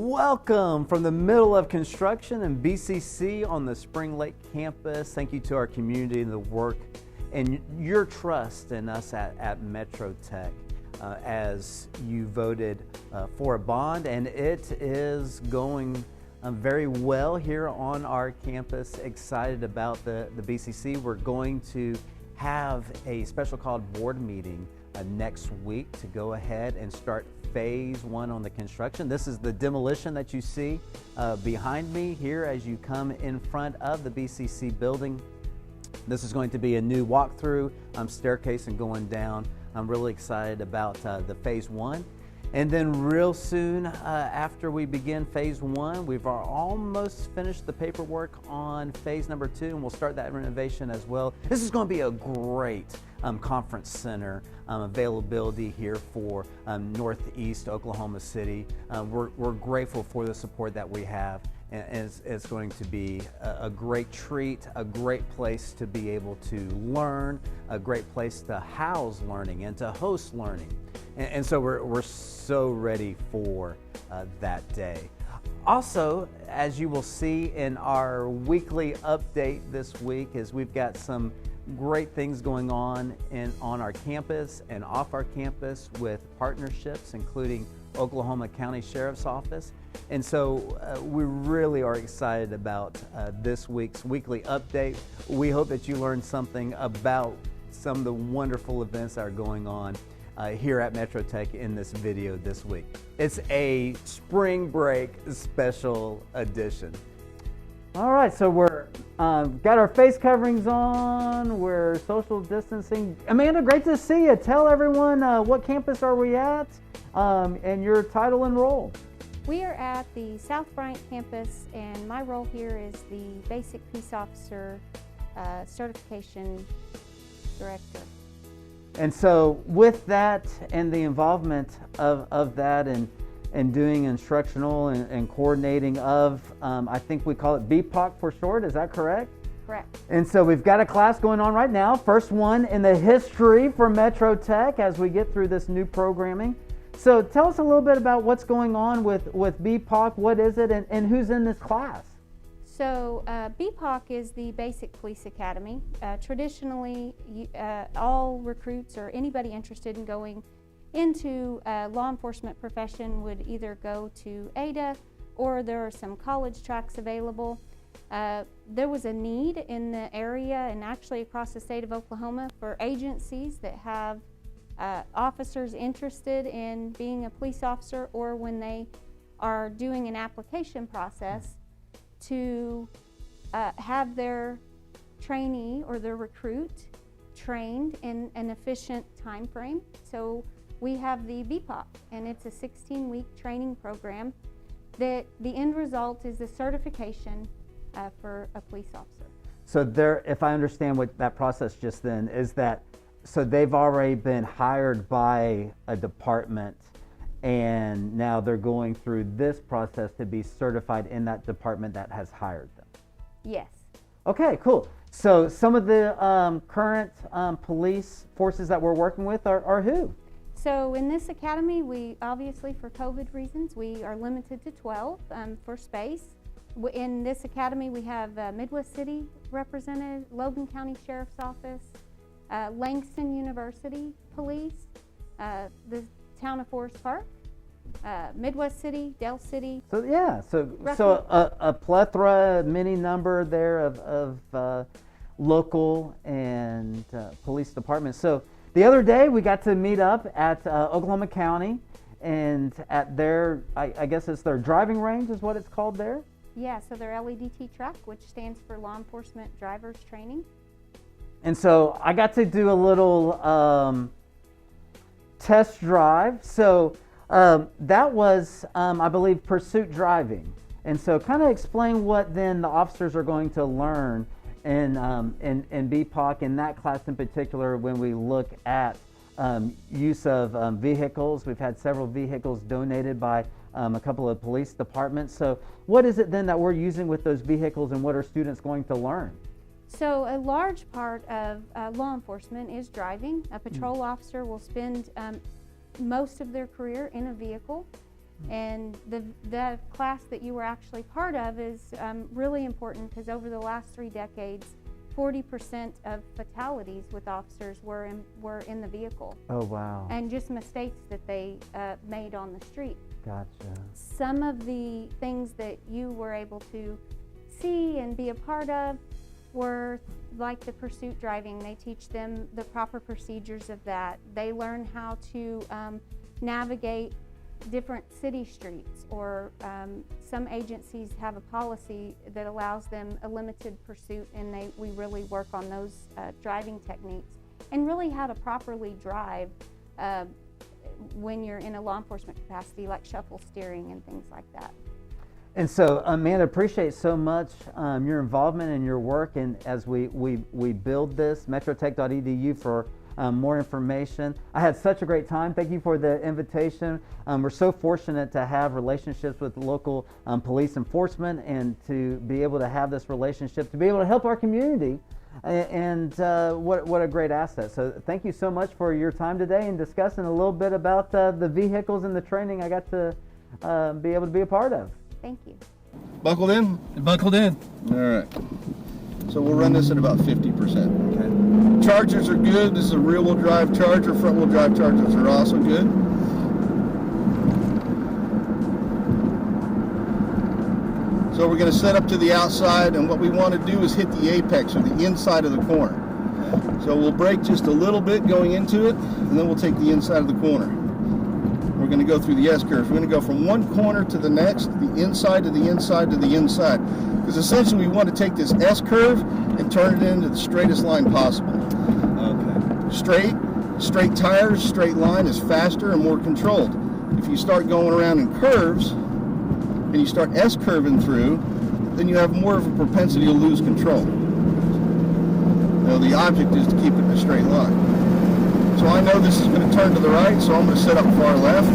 Welcome from the middle of construction in BCC on the Springlake Campus. Thank you to our community and the work and your trust in us at Metro Tech as you voted for a bond, and it is going very well here on our campus. Excited about the BCC. We're going to have a special called board meeting next week to go ahead and start phase one on the construction. This is the demolition that you see behind me here as you come in front of the BCC building. This is going to be a new walkthrough staircase and going down. I'm really excited about the phase one. And then real soon after we begin phase one, we've almost finished the paperwork on phase number two, and we'll start that renovation as well. This is going to be a great conference center availability here for Northeast Oklahoma City. We're grateful for the support that we have, and it's going to be a great treat, a great place to be able to learn, a great place to house learning and to host learning. And so we're so ready for that day. Also, as you will see in our weekly update this week, is we've got some great things going on on our campus and off our campus with partnerships, including Oklahoma County Sheriff's Office. And so we really are excited about this week's weekly update. We hope that you learned something about some of the wonderful events that are going on here at Metro Tech in this video this week. It's a spring break special edition. All right, so we're got our face coverings on, we're social distancing. Amanda, great to see you. Tell everyone what campus are we at and your title and role. We are at the South Bryant Campus, and my role here is the Basic Peace Officer Certification Director. And so with that and the involvement of that and doing instructional and coordinating of, I think we call it BPOC for short, is that correct? Correct. And so we've got a class going on right now, first one in the history for Metro Tech as we get through this new programming. So tell us a little bit about what's going on with BPOC, what is it, and who's in this class? So BPOC is the Basic Police Academy. Traditionally, all recruits or anybody interested in going into law enforcement profession would either go to ADA, or there are some college tracks available. There was a need in the area and actually across the state of Oklahoma for agencies that have officers interested in being a police officer, or when they are doing an application process, to have their trainee or their recruit trained in an efficient time frame. So we have the BPOC, and it's a 16-week training program that the end result is a certification for a police officer. So there, if I understand what that process just then is, that so they've already been hired by a department, and now they're going through this process to be certified in that department that has hired them. Yes. Okay, cool. So some of the current police forces that we're working with are who? So in this academy, we obviously, for COVID reasons, we are limited to 12 for space. In this academy, we have Midwest City represented, Logan County Sheriff's Office, Langston University Police, the Town of Forest Park, Midwest City, Del City. So yeah, so a plethora, many number there of local and police departments. So the other day we got to meet up at Oklahoma County, and at their, I guess it's their driving range is what it's called there? Yeah, so their LEDT track, which stands for Law Enforcement Drivers Training. And so I got to do a little test drive. So that was, I believe, pursuit driving. And so kind of explain what then the officers are going to learn in BPOC, in that class in particular, when we look at use of vehicles. We've had several vehicles donated by a couple of police departments. So what is it then that we're using with those vehicles, and what are students going to learn? So a large part of law enforcement is driving. A patrol officer will spend most of their career in a vehicle. And the class that you were actually part of is really important because over the last 3 decades, 40% of fatalities with officers were in the vehicle. Oh, wow. And just mistakes that they made on the street. Gotcha. Some of the things that you were able to see and be a part of were like the pursuit driving. They teach them the proper procedures of that. They learn how to navigate different city streets, or some agencies have a policy that allows them a limited pursuit, and we really work on those driving techniques and really how to properly drive when you're in a law enforcement capacity, like shuffle steering and things like that. And so, Amanda, appreciate so much your involvement and your work, and as we build this, metrotech.edu for more information. I had such a great time. Thank you for the invitation. We're so fortunate to have relationships with local police enforcement, and to be able to have this relationship, to be able to help our community, and what a great asset. So thank you so much for your time today and discussing a little bit about the vehicles and the training I got to be able to be a part of. Thank you. Buckled in? Buckled in. All right. So we'll run this at about 50%. Okay. Chargers are good. This is a rear-wheel drive Charger. Front-wheel drive Chargers are also good. So we're going to set up to the outside, and what we want to do is hit the apex, or the inside of the corner. So we'll brake just a little bit going into it, and then we'll take the inside of the corner. We're going to go through the S-curves. We're going to go from one corner to the next, the inside to the inside to the inside. Because essentially we want to take this S-curve and turn it into the straightest line possible. Okay. Straight tires, straight line is faster and more controlled. If you start going around in curves and you start S-curving through, then you have more of a propensity to lose control. Now the object is to keep it in a straight line. So I know this is going to turn to the right, so I'm going to set up far left.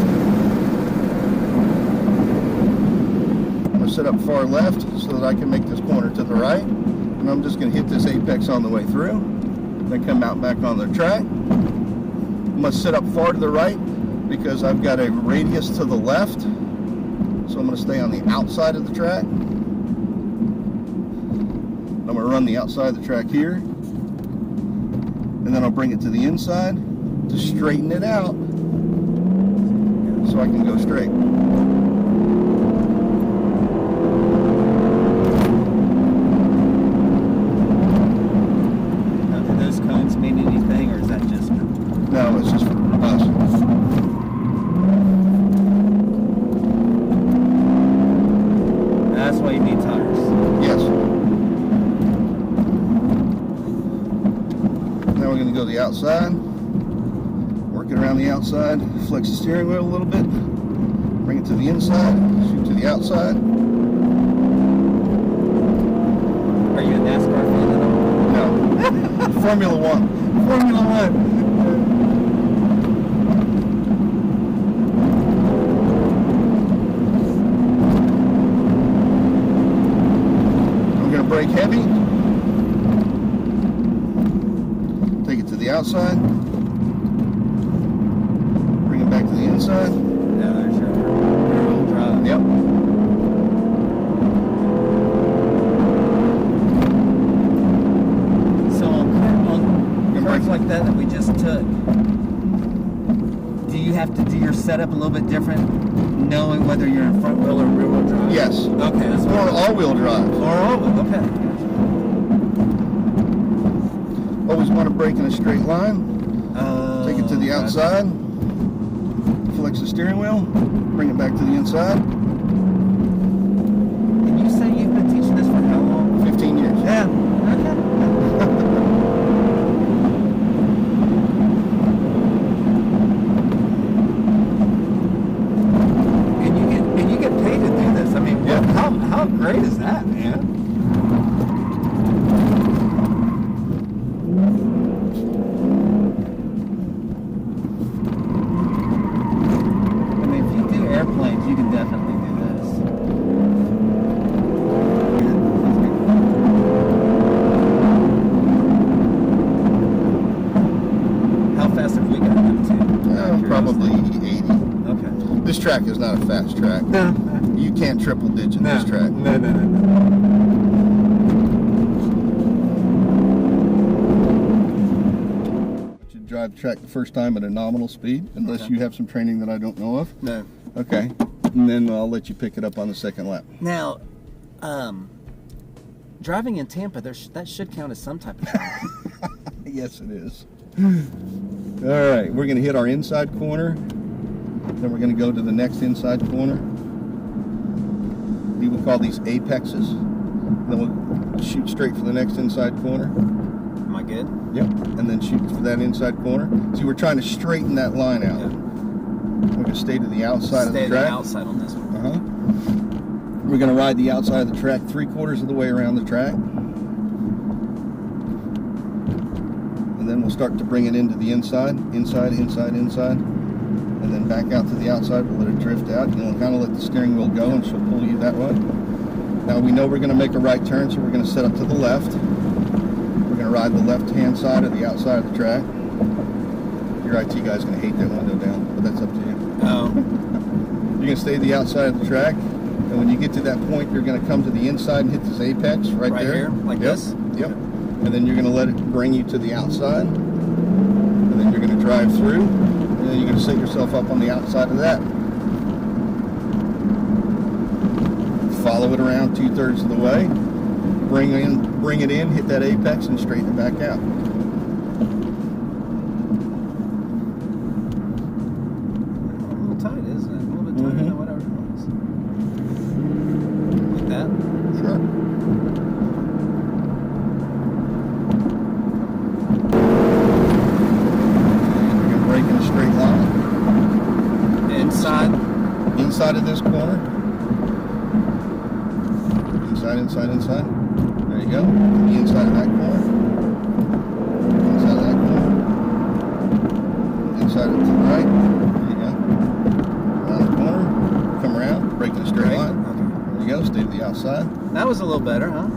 I'm going to set up far left so that I can make this corner to the right. And I'm just going to hit this apex on the way through. Then come out back on the track. I'm going to set up far to the right because I've got a radius to the left. So I'm going to stay on the outside of the track. I'm going to run the outside of the track here. And then I'll bring it to the inside to straighten it out so I can go straight. Now, do those cones mean anything, or is that just for... No, it's just for us. That's why you need tires. Yes. Now we're going to go to the outside. Work it around the outside. Flex the steering wheel a little bit. Bring it to the inside. Shoot to the outside. Are you a NASCAR fan at all? No. Formula One. Formula One. I'm going to brake heavy. Take it to the outside. Bring it back to the inside. Yeah, there's your rear-wheel drive. Yep. So on curves like that we just took, do you have to do your setup a little bit different, knowing whether you're in front wheel or rear wheel drive? Yes. Okay, that's Or all-wheel drive. Or all-wheel, okay. Always want to brake in a straight line. Take it to the outside. Flex the steering wheel. Bring it back to the inside. And you say you've been teaching this for how long? 15 years. Yeah. Okay. and you get paid to do this. I mean, Yeah. how great is that, man? Airplanes, you can definitely do this. How fast have we got up to? Probably 80. Okay. This track is not a fast track. No. You can't triple digit this track. No. You drive the track the first time at a nominal speed, unless you have some training that I don't know of. No. Okay. And then I'll let you pick it up on the second lap. Now, driving in Tampa, that should count as some type of track. Yes, it is. All right, we're going to hit our inside corner. Then we're going to go to the next inside corner. We will call these apexes. Then we'll shoot straight for the next inside corner. Am I good? Yep. And then shoot for that inside corner. See, we're trying to straighten that line out. Yep. We're going to stay to the outside of the track. Stay to the outside on this one. We're going to ride the outside of the track 3/4 of the way around the track. And then we'll start to bring it into the inside, and then back out to the outside. We'll let it drift out. You'll kind of let the steering wheel go, and she'll pull you that way. Now we know we're going to make a right turn, so we're going to set up to the left. We're going to ride the left-hand side of the outside of the track. Your IT guy's going to hate that window down, but that's up to you. Oh. You're going to stay to the outside of the track, and when you get to that point, you're going to come to the inside and hit this apex right there. Right here, like this? Yep. And then you're going to let it bring you to the outside, and then you're going to drive through, and then you're going to set yourself up on the outside of that. Follow it around 2/3 of the way, bring it in, hit that apex, and straighten it back out. A little tight, isn't it? A little bit tighter than whatever it was. Like that? Sure. Break in a straight line. Inside of this corner. Inside. There you go. The inside of that corner. Inside of that corner. Inside of to the right. There you go. Around the corner. Come around. Break in a straight line. Okay. There you go. Stay to the outside. That was a little better, huh?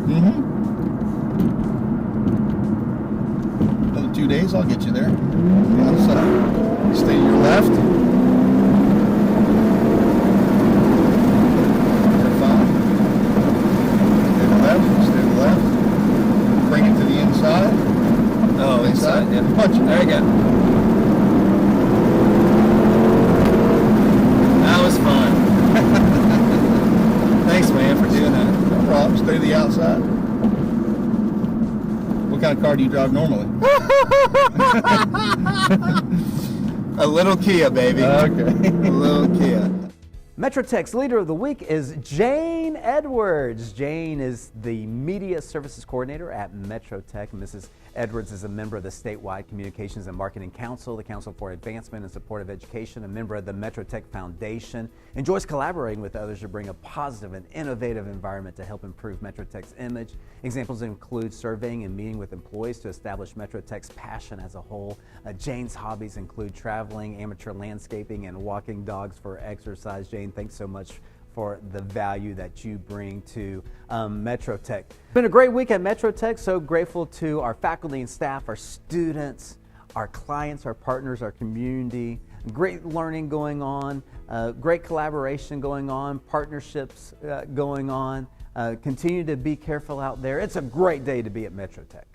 Another 2 days, I'll get you there. The outside. Stay to your left. You're fine. Stay to the left. Bring it to the inside. Oh, inside. Yeah. Punch it. There you go. That was fun. Thanks, man, for doing that. No problem. Stay to the outside. What kind of car do you drive normally? A little Kia, baby. Okay. A little Kia. Metro Tech's Leader of the Week is Jane Edwards. Jane is the Media Services Coordinator at Metro Tech. Mrs. Edwards is a member of the statewide Communications and Marketing Council, the Council for Advancement and Support of Education, a member of the Metro Tech Foundation, enjoys collaborating with others to bring a positive and innovative environment to help improve Metro Tech's image. Examples include surveying and meeting with employees to establish Metro Tech's passion as a whole. Jane's hobbies include traveling, amateur landscaping, and walking dogs for exercise. Jane, thanks so much for the value that you bring to Metro Tech. It's been a great week at Metro Tech. So grateful to our faculty and staff, our students, our clients, our partners, our community. Great learning going on, great collaboration going on, partnerships going on. Continue to be careful out there. It's a great day to be at Metro Tech.